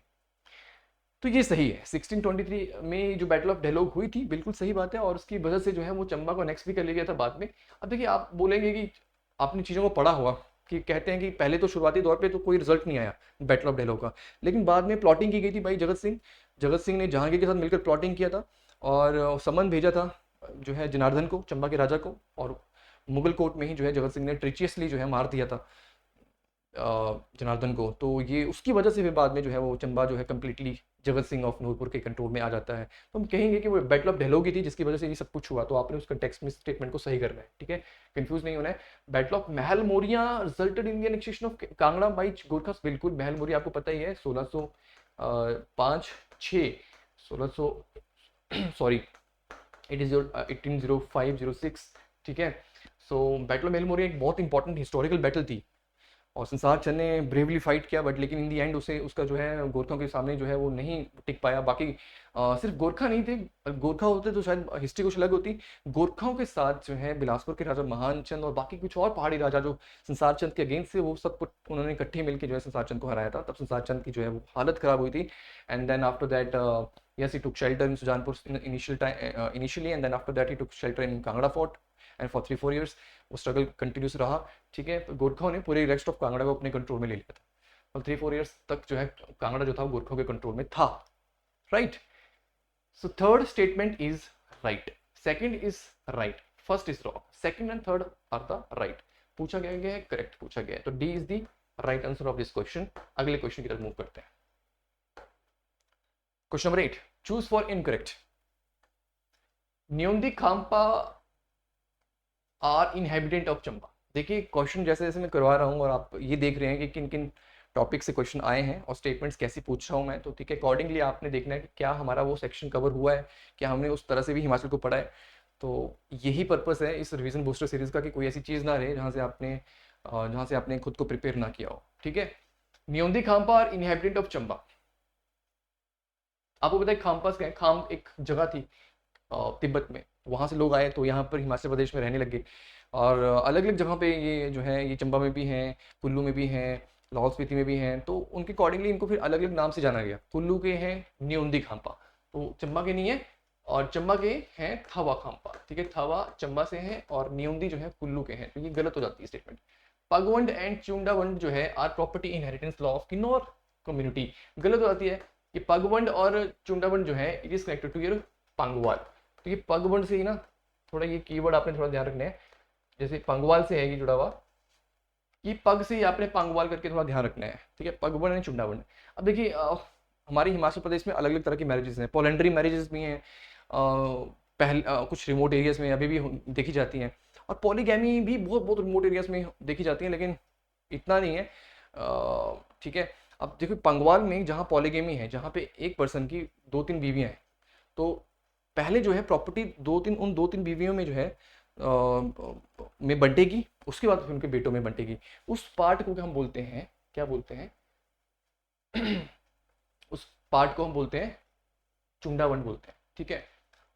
तो ये सही है, 1623 में जो बैटल ऑफ दहलोक हुई थी बिल्कुल सही बात है, और उसकी वजह से जो है वो चंबा को नेक्स्ट भी कर लिया गया था बाद में। अब देखिए, आप बोलेंगे कि आपने चीज़ों को पढ़ा होगा कि कहते हैं कि पहले तो शुरुआती दौर पे तो कोई रिजल्ट नहीं आया बैटल ऑफ दहलोक का, लेकिन बाद में प्लॉटिंग की गई थी भाई जगत सिंह ने जहांगीर के साथ मिलकर प्लॉटिंग किया था, और समन भेजा था जो है जनार्दन को, चंबा के राजा को, और मुगल कोर्ट में ही जो है जगत सिंह ने ट्रिचियसली जो है मार दिया था जनार्दन को। तो ये उसकी वजह से फिर बाद में जो है वो चंबा जो है कम्प्लीटली जगत सिंह ऑफ नूरपुर के कंट्रोल में आ जाता है। तो हम कहेंगे कि वो बैटल ऑफ दहलोक की थी जिसकी वजह से ये सब कुछ हुआ। तो आपने उसका टेक्स्ट में स्टेटमेंट को सही करना है, ठीक है, कंफ्यूज नहीं होना है। Battle of Mahal Moria resulted in the annexation of Kangra by Gorkhas. बिल्कुल, महल मोरिया आपको पता ही है, 1605-6 सॉरी इट इज योर 1805-06। ठीक है, सो बैटल ऑफ महल मोरिया एक बहुत इंपॉर्टेंट हिस्टोरिकल बैटल थी, और संसार चंद ने ब्रेवली फाइट किया, बट लेकिन इन दी एंड उसे उसका जो है गोरखों के सामने जो है वो नहीं टिक पाया। बाकी सिर्फ गोरखा नहीं थे, गोरखा होते तो शायद हिस्ट्री कुछ अलग होती। गोरखाओं के साथ जो है बिलासपुर के राजा महान चंद और बाकी कुछ और पहाड़ी राजा जो संसार चंद के अगेंस्ट से, वो सब उन्होंने इकट्ठे मिलकर जो है संसार चंद को हराया था। तब संसार चंद की जो है वो हालत खराब हुई थी। And then after that yes, he took shelter in Sujanpur initially, and then after that he took shelter in Kangra Fort, and for 3-4 years वो स्ट्रगल कंटिन्यूस रहा। ठीक है, तो गोरखाओं ने पूरे रेस्ट ऑफ कांगड़ा को अपने कंट्रोल में ले लिया था, और 3-4 years तक जो है कांगड़ा जो था वो गोरखाओं के कंट्रोल में था। Right, so third statement is right, second is right, first is wrong, second and third are the right. पूछा गया है, करेक्ट पूछा गया है, तो D is the right answer of this question. अगले क्वेश्चन की तरफ मूव करते हैं। Question number 8, choose for incorrect. Nyondi Khampa are inhabitant of Chamba. देखिए, क्वेश्चन जैसे जैसे मैं करवा रहा हूँ और आप ये देख रहे हैं कि किन किन टॉपिक से क्वेश्चन आए हैं और स्टेटमेंट्स कैसे पूछ रहा हूँ मैं, तो ठीक है, अकॉर्डिंगली आपने देखना है कि क्या हमारा वो सेक्शन कवर हुआ है, क्या हमने उस तरह से भी हिमाचल को पढ़ा है। तो यही पर्पस है इस रिवीजन बूस्टर सीरीज का कि कोई ऐसी चीज़ ना रहे जहाँ से आपने खुद को प्रिपेयर ना किया हो। ठीक है, Nyondi Khampa are inhabitant of Chamba. आपको पता है खाम्पास क्या है? खाम एक जगह थी तिब्बत में, वहाँ से लोग आए तो यहाँ पर हिमाचल प्रदेश में रहने लगे, और अलग अलग जगह पे ये जो है ये चंबा में भी हैं, कुल्लू में भी हैं, लाहौल स्पीति में भी हैं। तो उनके अकॉर्डिंगली इनको फिर अलग अलग नाम से जाना गया। कुल्लू के हैं न्योंदी खाम्पा, तो चंबा के नहीं है, और चंबा के हैं थावा खाम्पा। ठीक है, थावा चंबा से हैं और न्योंदी जो है कुल्लू के हैं, तो ये गलत हो जाती है स्टेटमेंट। पगवंड एंड चुंडावंड जो है are property inheritance law of Kinnaur community, गलत हो जाती है। ये पगवंड और चुंडावंड जो है it is connected to your Pangwal. तो ये पगवंड से ही ना, थोड़ा ये कीवर्ड आपने थोड़ा ध्यान रखना है, जैसे पंगवाल से है ये जुड़ा हुआ, ये पग से ही आपने पंगवाल करके थोड़ा ध्यान रखना है। ठीक है, पगवंड एंड चुंडावंड। अब देखिए, हमारे हिमाचल प्रदेश में अलग अलग तरह की मैरिजेस हैं, पॉलेंड्री मैरिजेस भी हैं, कुछ रिमोट एरियाज में अभी भी देखी जाती हैं, और पॉलीगैमी भी बहुत बहुत रिमोट एरियाज में देखी जाती हैं, लेकिन इतना नहीं है। ठीक है, अब देखो पंगवाल में जहाँ पॉलीगेमी है, जहाँ पे एक पर्सन की 2-3 बीवियाँ हैं, तो पहले जो है प्रॉपर्टी उन 2-3 बीवियों में जो है में बंटेगी, उसके बाद फिर उनके बेटों में बंटेगी। उस पार्ट को हम बोलते हैं, क्या बोलते हैं उस पार्ट को हम बोलते हैं चुंडावंड बोलते हैं। ठीक है,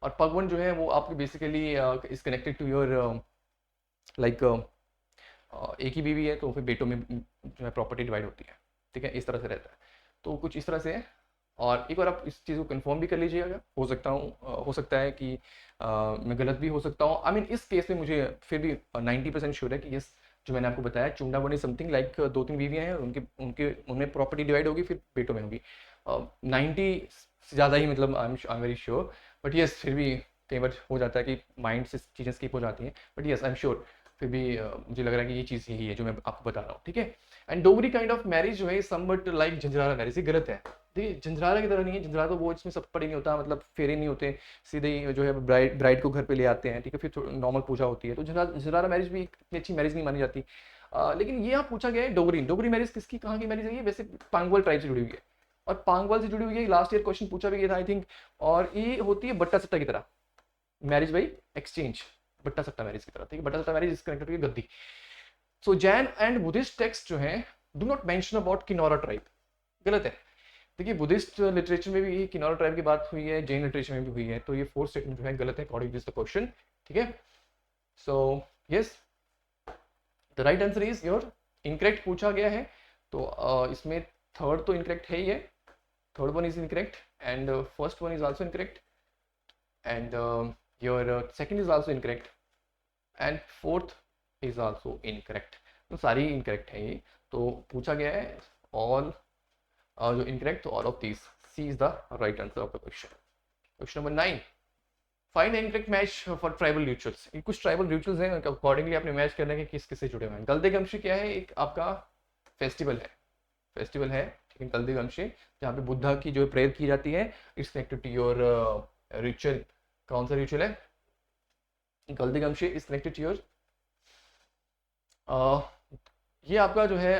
और पगवंड जो है वो आपके basically is connected to your like एक ही बीवी है तो फिर बेटों में जो है प्रॉपर्टी डिवाइड होती है। ठीक है, इस तरह से रहता है, तो कुछ इस तरह से है। और एक बार आप इस चीज़ को कंफर्म भी कर लीजिएगा, हो सकता है कि मैं गलत भी हो सकता हूँ। आई मीन इस केस में मुझे फिर भी 90% श्योर है कि यस जो मैंने आपको बताया, चूंडामणि समथिंग लाइक 2-3 बीवियाँ हैं, उनके उनके उनमें प्रॉपर्टी डिवाइड होगी, फिर बेटों में होगी। 90 से ज़्यादा ही, मतलब I am very sure, but yes फिर भी कई बार हो जाता है कि माइंड से चीज़ें स्किप हो जाती हैं, but yes I am sure फिर भी मुझे लग रहा है कि ये चीज़ यही है जो मैं आपको बता रहा हूँ, ठीक है। And Dogri kind of marriage जो है समवट लाइक झंझारा मैरिज, ये गलत है। देखिए झंझारा की तरह नहीं है, झंझारा तो वो इसमें सब पड़े नहीं होता, मतलब फेरे नहीं होते, सीधे ही जो है ब्राइड को घर पे ले आते हैं, ठीक है, फिर नॉर्मल पूजा होती है, तो झंझारा मैरिज भी इतनी अच्छी मैरिज नहीं मानी जाती। लेकिन ये यहाँ पूछा गया है डोगरी मैरिज किसकी, कहाँ की मैरिज है ये, वैसे पांगवल ट्राइब से जुड़ी हुई है, और पांगवल से जुड़ी हुई है, लास्ट ईयर क्वेश्चन पूछा भी गया था आई थिंक, और ये होती है बट्टा सट्टा की तरह मैरिज बाई एक्सचेंज, बट्टा सट्टा मैरिज की तरह, ठीक है, बट्टा सट्टा marriage connected to Gaddi. So Jain and Buddhist text जो है do not mention about Kinnaura tribe, गलत है। देखिए बुद्धिस्ट लिटरेचर में भी किनौरा ट्राइब की बात हुई है, जैन लिटरेचर में भी हुई है, तो ये फोर्थ स्टेटमेंट जो है गलत है अकॉर्डिंग टू द क्वेश्चन, ठीक है। So yes the right answer is your incorrect पूछा गया है, तो इसमें थर्ड तो इनकरेक्ट है ही है, third one is incorrect and first one is also incorrect and your second is also incorrect and fourth is also incorrect, तो सारी इनकरेक्ट है ये, तो पूछा गया है ऑल जो इनकरेक्ट, तो all of these, C is the right answer of the question. Question number 9, find the incorrect match for tribal rituals. ये कुछ ट्राइबल रिचुअल्स हैं, अकॉर्डिंगली आपने मैच करना है कि किस किस से जुड़े हुए हैं। गलदेगमशी क्या है, एक आपका फेस्टिवल है, ठीक है, गलदेगमशी, जहाँ पे बुद्धा की जो प्रेयर की जाती है, it's connected to your ritual. कौन सा रिचुअल है, गलदेगमशी इज कनेक्टेड टू योर ये आपका जो है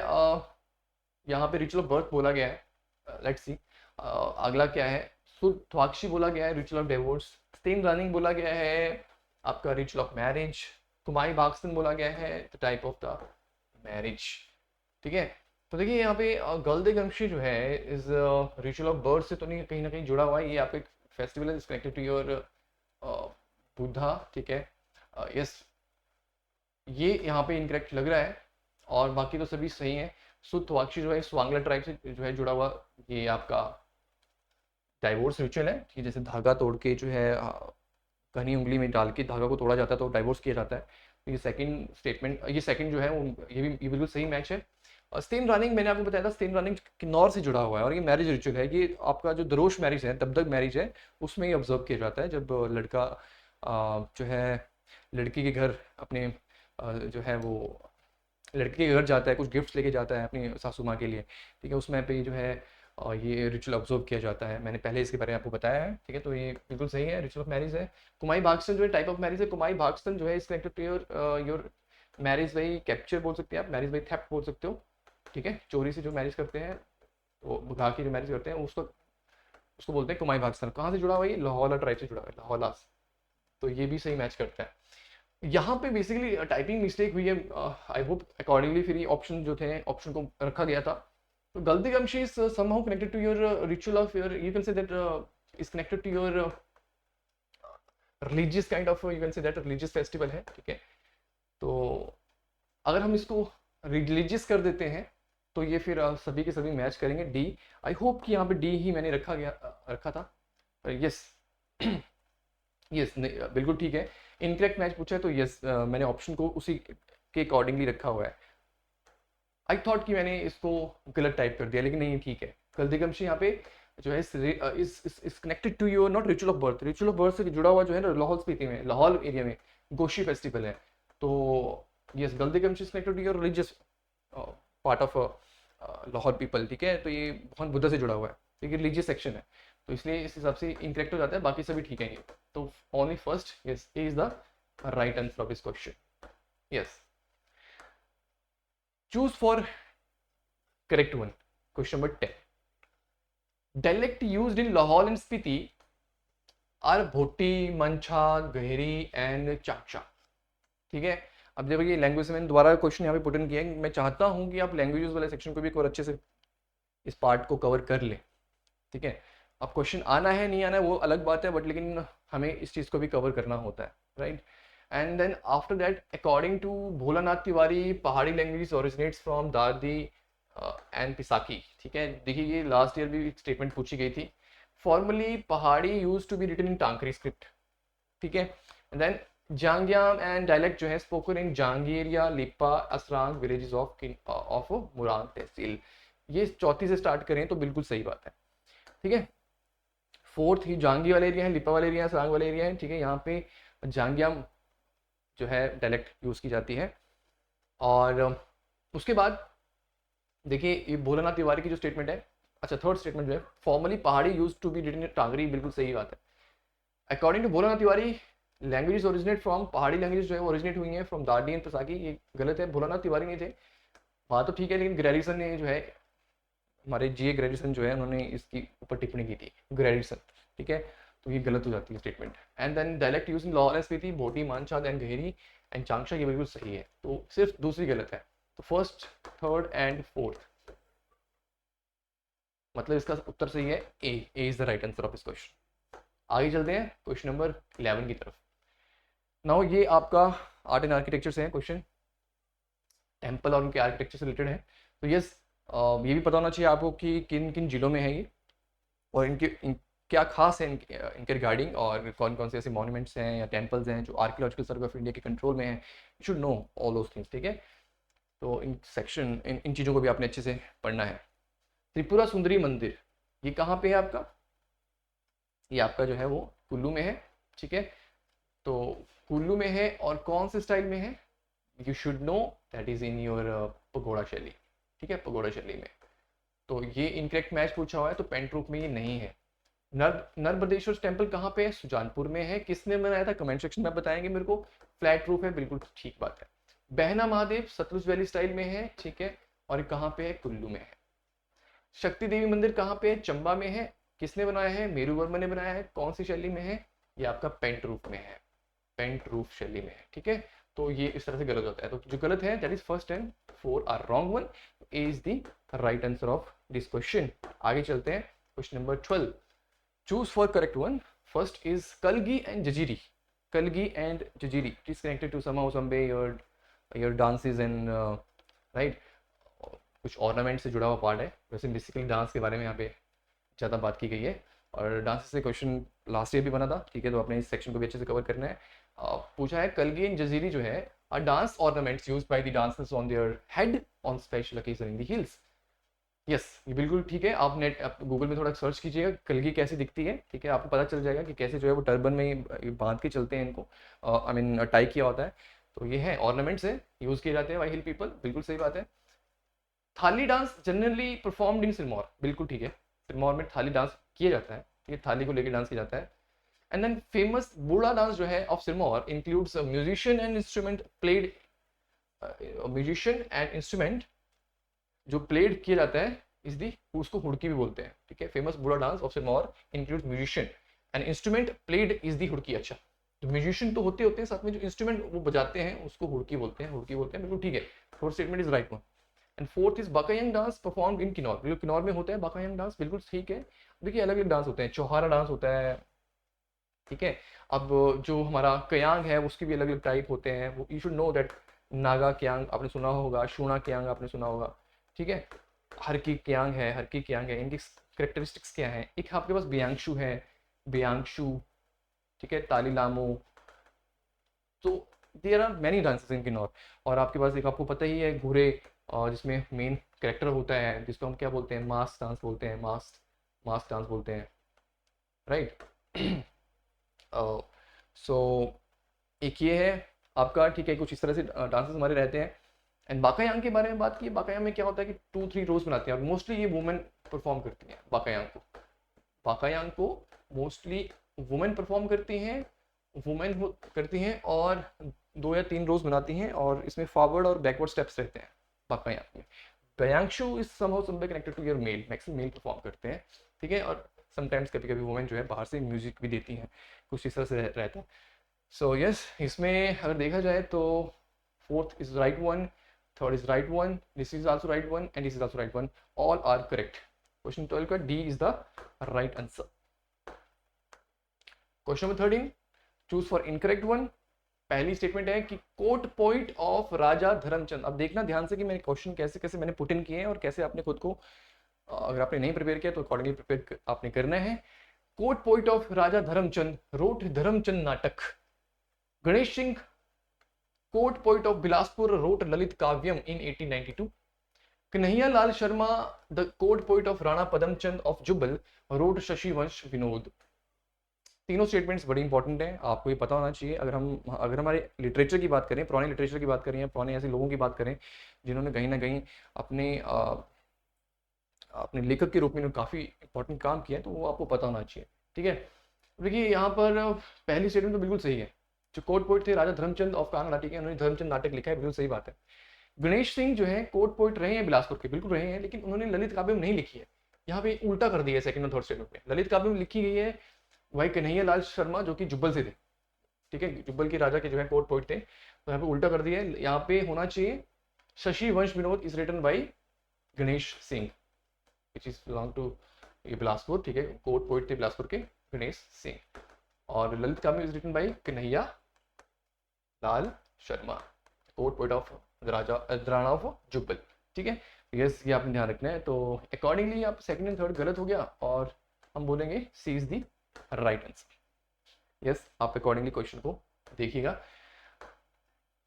यहाँ पे रिचुअल ऑफ बर्थ बोला गया है, लेट्स सी अगला क्या है, सुत्वाक्षी बोला गया है, रिचुअल ऑफ डिवोर्स, स्टेन रनिंग बोला गया है, आपका रिचुअल ऑफ मैरिज, कुमाई भागसन बोला गया है, the type of the marriage, ठीक है। तो देखिए यहाँ पे गलदेगमशी जो है इज रिचुअल ऑफ बर्थ से तो नहीं, कहीं ना कहीं जुड़ा हुआ है, ये आपका फेस्टिवल है कनेक्टेड टू योर बुद्धा, ठीक है, यस ये यहाँ पे इनकरेक्ट लग रहा है, और बाकी तो सभी सही है। सुत्वाक्षी जो है स्वांगला ट्राइब से जो है जुड़ा हुआ, ये आपका डाइवोर्स रिचुअल है, ठीक है, जैसे धागा तोड़ के जो है घनी उंगली में डाल के धागा को तोड़ा जाता है तो डाइवोर्स किया जाता है, तो ये सेकंड स्टेटमेंट, ये सेकंड जो है ये बिल्कुल सही मैच है। स्टेन रनिंग मैंने आपको बताया था, स्टेन रनिंग किन्नौर से जुड़ा हुआ है, और ये मैरिज रिचुअल है, ये आपका जो दरोश मैरिज है, दबदब मैरिज है, उसमें ही ऑब्जर्व किया जाता है, जब लड़का जो है लड़की के घर अपने जो है वो लड़के के घर जाता है, कुछ गिफ्ट्स लेके जाता है अपनी सासू माँ के लिए, ठीक है, उसमें पे जो है ये रिचुअल ऑब्जर्व किया जाता है, मैंने पहले इसके बारे में आपको बताया है, ठीक है, तो ये बिल्कुल सही है, रिचुअल ऑफ मैरिज है। कुमाई भागसन जो है टाइप ऑफ मैरिज है, कुमाई भागसन जो है is connected to your marriage by capture बोल सकते हैं आप, मैरिज बाई थेफ्ट बोल सकते हो, ठीक है, चोरी से जो मैरिज करते हैं, वो भगा के जो मैरिज करते हैं उसको उसको बोलते हैं कुमाई भागसन। कहाँ से जुड़ा हुआ है ये, लाहौला ट्राइब से जुड़ा हुआ है, लाहौला, तो ये भी सही मैच करता है। यहाँ पे बेसिकली टाइपिंग मिस्टेक हुई है, आई होप अकॉर्डिंगली फिर ये ऑप्शन जो थे ऑप्शन को रखा गया था, तो गलदेगमशी is somehow connected to your ritual of your, you can say that is connected to your religious kind of, you can say that religious festival है, ठीक है, तो अगर हम इसको रिलीजियस कर देते हैं तो ये फिर सभी के सभी मैच करेंगे, डी, आई होप कि यहाँ पे डी ही मैंने रखा था, यस यस बिल्कुल ठीक है। इनकरेक्ट मैच पूछा है तो यस मैंने ऑप्शन को उसी के अकॉर्डिंगली रखा हुआ है। आई थॉट कि मैंने इसको गलत टाइप कर दिया, लेकिन नहीं ठीक है। गलदेगमशी यहाँ पे जो है is connected to your not ritual of birth, ritual of birth से जुड़ा हुआ जो है ना लाहौल स्पीति में, लाहौल एरिया में गोशी फेस्टिवल है, तो यस गलदेगमशी is connected to your religious part of Lahaul people, ठीक है, तो ये बहुत बुद्धा से जुड़ा हुआ है, ठीक है, रिलीजियस सेक्शन है, तो इसलिए इस हिसाब से इनकरेक्ट हो जाता है, बाकी सभी ठीक है ये, तो only first yes A is the right answer of this question, yes. Choose for correct one, question number 10, dialect used in Lahaul and Spiti are Bhoti, Manchad, Gahri and चाचा, ठीक है। अब जब ये लैंग्वेज मैंने दोबारा क्वेश्चन यहाँ पे पुट इन किया है, मैं चाहता हूँ कि आप लैंग्वेजेस वाले सेक्शन को भी एक और अच्छे से इस पार्ट को कवर कर लें, ठीक है। अब क्वेश्चन आना है नहीं आना है वो अलग बात है, बट लेकिन हमें इस चीज़ को भी कवर करना होता है, right. And then after that according to Bholanath Tiwari, Pahari language originates from दादी एंड पिसाकी, ठीक है। देखिए ये लास्ट ईयर भी एक स्टेटमेंट पूछी गई थी, formally Pahari use to be written in Takri script, ठीक है। And then Jangiam and dialect जो है स्पोकन इन जांगेरिया लिपा असरांग विलेजेस ऑफ मुरांग तहसील। ये चौथी से स्टार्ट करें तो बिल्कुल सही बात है, ठीक है। फोर्थ ही जांगी वाला एरिया है, लिपा वाला एरिया है, असरांग वाला एरिया है, ठीक है। यहाँ पे जांग्याम जो है डायलेक्ट यूज की जाती है। और उसके बाद देखिए ये भोलानाथ तिवारी की जो स्टेटमेंट है, अच्छा थर्ड स्टेटमेंट जो है, formally Pahari use to be written in Takri, बिल्कुल सही बात है। According to Bholanath Tiwari languages originate from, Pahari language जो है ओरिजिनेट हुई है फ्रॉम दार्डी एंड पसाकी, ये गलत है, भोलानाथ तिवारी नहीं थे। हाँ तो ठीक है, लेकिन ग्रेजुएशन ने जो है हमारे जीए ग्रेजुएशन जो है उन्होंने इसकी ऊपर टिप्पणी की थी, ग्रेजुएशन, ठीक है। तो ये गलत हो जाती है statement. And then dialect use in Lahaul Spiti, Bhoti, Manchad and Gahri and चांगशा, ये बिल्कुल सही है। तो सिर्फ दूसरी गलत है। तो फर्स्ट, थर्ड एंड फोर्थ, मतलब इसका उत्तर सही है A is the right answer of this question. आगे चलते हैं क्वेश्चन नंबर 11 की तरफ। नाउ ये आपका आर्ट एंड आर्किटेक्चर से है क्वेश्चन, टेम्पल और उनके आर्किटेक्चर से रिलेटेड है। तो यस ये भी पता होना चाहिए आपको कि किन किन जिलों में है ये, और क्या खास है इनके रिगार्डिंग, और कौन कौन से ऐसे मॉन्यूमेंट्स हैं या टेम्पल्स हैं जो आर्कियोलॉजिकल सर्वे ऑफ इंडिया के कंट्रोल में है। You should know all those things, ठीक है। तो इन सेक्शन इन चीज़ों को भी आपने अच्छे से पढ़ना है। त्रिपुरा सुंदरी मंदिर ये कहाँ पे है आपका, ये आपका जो है वो कुल्लू में है, ठीक है। तो कुल्लू में है और कौन से स्टाइल में है, you should know that is in your pagoda शैली, ठीक है, पगोड़ा शैली में। तो ये इनकरेक्ट मैच पूछा हुआ है, तो पेंट रूप में ये नहीं है। नर्मदेश्वर टेम्पल कहाँ पे है, सुजानपुर में है। किसने बनाया था, कमेंट सेक्शन में बताएंगे मेरे को। फ्लैट रूफ है, बिल्कुल ठीक बात है। बहना महादेव सतलुज वैली स्टाइल में है, ठीक है, और कहाँ पे है, कुल्लू में है। शक्ति देवी मंदिर कहाँ पे है, चंबा में है। किसने बनाया है, मेरू वर्मा ने बनाया है। कौन सी शैली में है, ये आपका पेंट रूफ में है, पेंट रूफ शैली में है, ठीक है। तो ये इस तरह से गलत होता है। तो जो गलत है that is first and 4 are wrong one, A is the right answer of this question. आगे चलते हैं question number 12। Choose for correct one. First is Kalgi and Jajiri. Kalgi and Jajiri it is connected to somehow some way your dances and right, कुछ ornament से जुड़ा हुआ part है। वैसे basically dance के बारे में यहाँ पे ज़्यादा बात की गई है, और डांस से क्वेश्चन लास्ट ईयर भी बना था, ठीक है। तो अपने इस सेक्शन को भी अच्छे से कवर करना है। पूछा है कलगी एंड जजीरी जो है are dance ornaments used by the dancers on their head on special occasion in the hills. Yes ये बिल्कुल ठीक है। आप गूगल में थोड़ा सर्च कीजिएगा कलगी कैसी दिखती है, ठीक है, आपको पता चल जाएगा कि कैसे जो है वो टर्बन में बांध के चलते हैं इनको, आई मीन टाई किया होता है। तो ये है ऑर्नामेंट्स है, यूज किए जाते हैं बाय हिल पीपल, बिल्कुल सही बात है। थाली dance generally performed in Sirmaur, बिल्कुल ठीक है, सिरमौर में थाली डांस किया जाता है, ठीक है, थाली को लेकर डांस किया जाता है। एंड देन फेमस बूढ़ा डांस जो है of Sirmaur includes musician and instrument played, musician and instrument जो प्लेड किया जाता है इस दी, उसको हुड़की भी बोलते हैं, ठीक है। फेमस बूढ़ा dance of Sirmaur includes musician and instrument played is the Hudki. अच्छा तो म्यूजिशियन तो होते हैं, साथ में जो इंस्ट्रूमेंट वो बजाते हैं उसको हुड़की बोलते हैं, हुड़की बोलते हैं, बिल्कुल ठीक है। Fourth statement is right one. And fourth is Bakayang dance perform in Kinnaur, बिल्कुल किन्नौर में होता है बाकायंग डांस, बिल्कुल ठीक है। देखिए अलग अलग डांस होते हैं, चौहारा डांस होता है, ठीक है। अब जो हमारा कयांग है उसके भी अलग अलग टाइप होते हैं, वो you should know that. Naga Kiang आपने सुना होगा, शूना क्यांग आपने सुना होगा, ठीक है। हरकी क्यांग है, हरकी क्यांग है, इनकी करेक्टरिस्टिक्स क्या है। एक आपके पास बियांगशु है, बियांगशु, ठीक है, ताली लामो। तो देयर आर मैनी डांसेस इन किन्नौर। और आपके पास एक आपको पता ही है घूरे, जिसमें मेन कैरेक्टर होता है जिसको हम क्या बोलते हैं, मास्क डांस बोलते हैं, मास्क डांस बोलते हैं, राइट। सो एक ये है आपका, ठीक है, कुछ इस तरह से डांसेस हमारे रहते हैं। एंड बाकायांग के बारे में बात की, बाकायांग में क्या होता है कि 2-3 रोज बनाते हैं, और मोस्टली ये वुमेन परफॉर्म करती हैं बाकायांग को। बाकायांग को मोस्टली वुमेन परफॉर्म करती हैं, वुमेन करती हैं, और 2 या 3 रोज बनाती हैं, और इसमें फॉरवर्ड और बैकवर्ड स्टेप्स रहते हैं बाकायांग में। बयांगशु is somehow someway connected to your male, maximum male perform करते हैं, ठीक है। और समटाइम्स कभी कभी वुमेन जो है बाहर से म्यूजिक भी देती हैं, कुछ इस तरह से रहता है। सो यस इसमें अगर देखा जाए तो fourth is right one, third is right one, this is also right one, and this is also right one, all are correct. Question 12 का D is the right answer. Question number 13, choose for incorrect one. पहली statement है कि court point of Raja Dharamchand. अब देखना ध्यान से कि मैंने क्वेश्चन कैसे कैसे मैंने पुट इन किए हैं, और कैसे आपने खुद को, अगर आपने नहीं प्रिपेयर किया तो अकॉर्डिंगली प्रिपेयर आपने करना है। Court point of Raja Dharamchand wrote Dharamchand Natak, Ganesh Singh, court poet of Bilaspur, wrote Lalit Kavyam in 1892. Kanhaiya Lal Sharma, the court poet of Rana Padamchand of Jubbal, wrote Shashivansh Vinod. तीनों स्टेटमेंट्स बड़ी इंपॉर्टेंट हैं, आपको ये पता होना चाहिए. अगर हमारे लिटरेचर की बात करें, पुराने लिटरेचर की बात करें, पुराने ऐसे लोगों की बात करें जिन्होंने कहीं ना कहीं अपने लेखक के रूप में काफ़ी इंपॉर्टेंट काम किया है, तो वो आपको पता होना चाहिए. ठीक है, देखिए यहाँ पर पहली स्टेटमेंट तो बिल्कुल सही है. जो कोर्ट पोइट थे राजा धर्मचंद ऑफ कान्हा नाटक है, उन्होंने धर्मचंद नाटक लिखा है, बिल्कुल सही बात है. गणेश सिंह जो है कोर्ट पोइट रहे हैं बिलासपुर के, बिल्कुल रहे हैं, लेकिन उन्होंने ललित काव्यम नहीं लिखी है. यहाँ पे उल्टा कर दिया है सेकंड और थर्ड स्टेटमेंट में. ललित काव्यम लिखी गई है भाई कन्हैया लाल शर्मा जो कि जुब्बल से थे. ठीक है, जुब्बल के राजा के जो है कोर्ट पोइट थे, तो यहाँ पे उल्टा कर दिया है. यहाँ पे होना चाहिए Shashi Vansh Vinod is written by Ganesh Singh which is belong to Bilaspur. ठीक है, कोर्ट पोइट थे बिलासपुर के गणेश सिंह. और Lalit Kavyam is written by Kanhaiya Lal Sharma, court poet of Rana of Jubbal. ठीक है, यस ये आपने ध्यान रखना है. तो अकॉर्डिंगली आप सेकंड एंड थर्ड गलत हो गया और हम बोलेंगे C is the right answer. Yes, आप अकॉर्डिंगली क्वेश्चन को देखिएगा.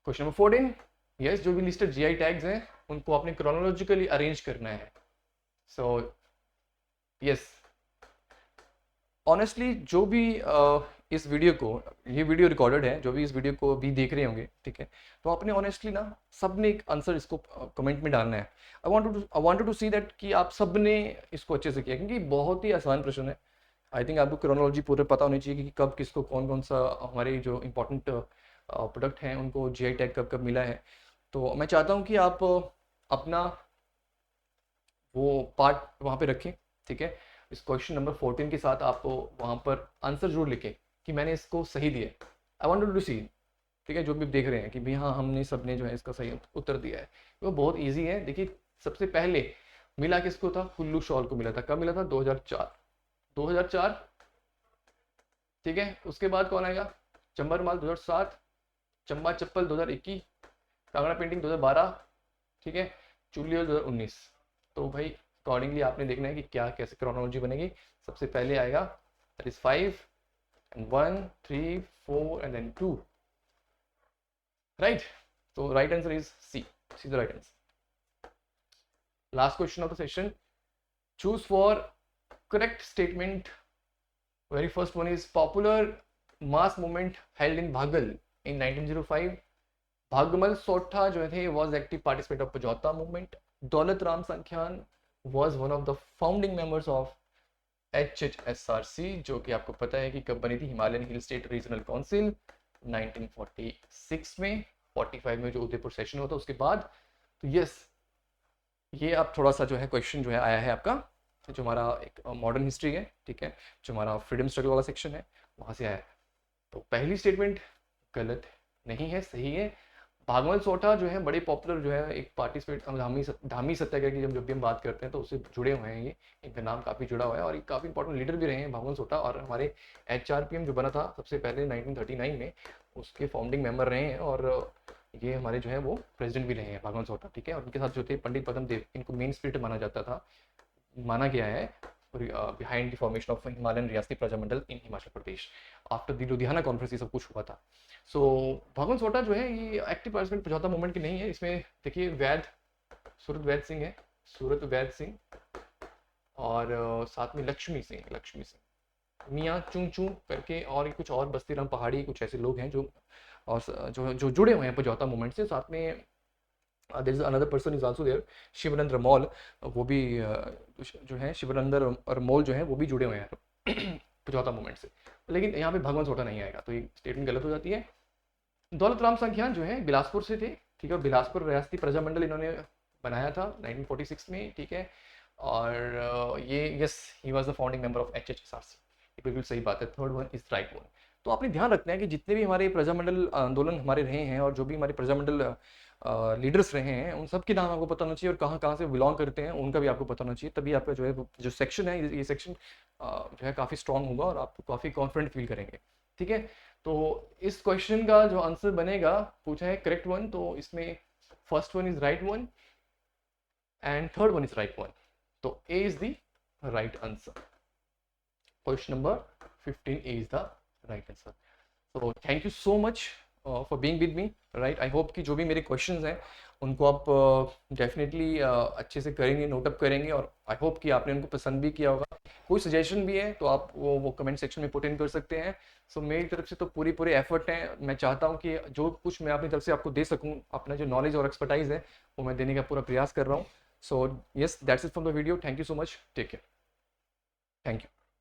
क्वेश्चन नंबर 14, यस जो भी लिस्टेड जीआई टैग्स हैं उनको आपने क्रोनोलॉजिकली अरेंज करना है. सो यस, ऑनेस्टली जो भी इस वीडियो को, ये वीडियो रिकॉर्डेड है, जो भी इस वीडियो को भी देख रहे होंगे, ठीक है, तो आपने ऑनेस्टली ना सब ने एक आंसर इसको कमेंट में डालना है. I wanted to see that कि आप सब ने इसको अच्छे से किया, क्योंकि बहुत ही आसान प्रश्न है. आई थिंक आपको क्रोनोलॉजी पूरे पता होनी चाहिए कि कब किसको कौन कौन सा हमारे जो इंपॉर्टेंट प्रोडक्ट हैं उनको जीआई टैग कब कब मिला है. तो मैं चाहता हूँ कि आप अपना वो पार्ट वहाँ पे रखें. ठीक है, इस क्वेश्चन नंबर 14 के साथ आपको वहाँ पर आंसर जरूर लिखें कि मैंने इसको सही दिया. आई वांटेड टू सी, ठीक है, जो भी देख रहे हैं कि भाई हाँ हमने सबने जो है इसका सही उत्तर दिया है. वो बहुत ईजी है. देखिए सबसे पहले मिला किसको था, कुल्लू शॉल को मिला था. कब मिला था, 2004. ठीक है, उसके बाद कौन आएगा, चंबर माल 2007, चंबा चप्पल 2021, कांगड़ा पेंटिंग 2012. ठीक है, चुल्ली 2019. तो भाई अकॉर्डिंगली आपने देखना है कि क्या कैसे क्रोनोलॉजी बनेगी. सबसे पहले आएगा that is 5 and 1 3 4 and then 2, right? So right answer is C is the right answer. Last question of the session, choose for correct statement. Very first one is popular mass movement held in Bhagal in 1905. Bhagmal Sotha जो थे was active participant of Pajota movement. Daulat Ram Sankhyan was one of the founding members of HHSRC, जो कि आपको पता है कि कब बनी थी, Himalayan hill state regional council 1946 में, 45 में जो उदयपुर सेशन हुआ था उसके बाद. तो यस, ये आप थोड़ा सा जो है क्वेश्चन जो है आया है आपका, जो हमारा एक मॉडर्न हिस्ट्री है, ठीक है, जो हमारा फ्रीडम स्ट्रगल वाला सेक्शन है वहाँ से आया है. तो पहली स्टेटमेंट गलत नहीं है, सही है. भागमल सोठा जो है बड़े पॉपुलर जो है एक पार्टिसिपेट, धामी सत्याग्रह की जब भी हम बात करते हैं तो उससे जुड़े हुए हैं. ये इनका नाम काफ़ी जुड़ा हुआ है और ये काफ़ी इंपॉर्टेंट लीडर भी रहे हैं भागमल सोठा. और हमारे HRPM जो बना था सबसे पहले 1939 में, उसके फाउंडिंग मेंबर रहे हैं और ये हमारे जो है वो प्रेसिडेंट भी रहे हैं भागमल सोठा. ठीक है, और उनके साथ जो थे पंडित पद्म देव, इनको मेन स्पिरिट माना जाता था, माना गया है behind the formation of Himalayan रियासती प्रजामंडल इन Himachal Pradesh. After the Ludhiana conference ये सब कुछ हुआ था. सो भागवत सोटा जो है ये एक्टिव पार्टिसिपेंट पचौता मूवमेंट की नहीं है. इसमें देखिए वैद, सूरत वैद सिंह है, सूरत वैद सिंह, और साथ में लक्ष्मी सिंह, मियाँ चुंग चुंग करके और कुछ और बस्तीराम पहाड़ी, कुछ ऐसे लोग हैं जो और जो जुड़े हुए हैं पचौता मूवमेंट से. साथ में there is another person is also there, Shivanand Ramol, वो भी जो है शिवनंद रमोल जो है वो भी जुड़े हुए हैं पचौता मूवमेंट से. लेकिन यहाँ पे भगवान सोटा नहीं आएगा, तो ये स्टेटमेंट गलत हो जाती है. दौलत राम संख्यान जो है बिलासपुर से थे. ठीक है, बिलासपुर रियासती प्रजामंडल इन्होंने बनाया था 1946 में. ठीक है, और ये yes he was the founding member of HHSRC. ये बिल्कुल सही बात है, third one is right one. तो आपने ध्यान रखना है कि जितने भी हमारे प्रजामंडल आंदोलन हमारे रहे हैं और जो भी हमारे प्रजामंडल लीडर्स रहे हैं उन सब के नाम आपको पता होना चाहिए और कहाँ कहाँ से बिलोंग करते हैं उनका भी आपको पता होना चाहिए. तभी आपका जो है जो सेक्शन है, ये सेक्शन जो है काफ़ी स्ट्रांग होगा और आप काफ़ी कॉन्फिडेंट फील करेंगे. ठीक है, तो इस क्वेश्चन का जो आंसर बनेगा, पूछा है करेक्ट वन, तो इसमें first one is right one and third one is right one. तो A is the right answer. Question number 15 is the right answer. So thank you so much for being with me, right. I hope कि जो भी मेरे questions हैं उनको आप definitely अच्छे से करेंगे, नोटअप करेंगे, और आई होप कि आपने उनको पसंद भी किया होगा। कोई सजेशन भी है तो आप वो कमेंट सेक्शन में पुट इन कर सकते हैं। सो मेरी तरफ से तो पूरे एफर्ट हैं, मैं चाहता हूँ कि जो कुछ मैं अपनी तरफ से आपको दे सकूँ, अपना जो नॉलेज और एक्सपर्टाइज है वो मैं देने का पूरा प्रयास कर रहा हूँ। So yes, that's it from the video. Thank you so much, take care, thank you.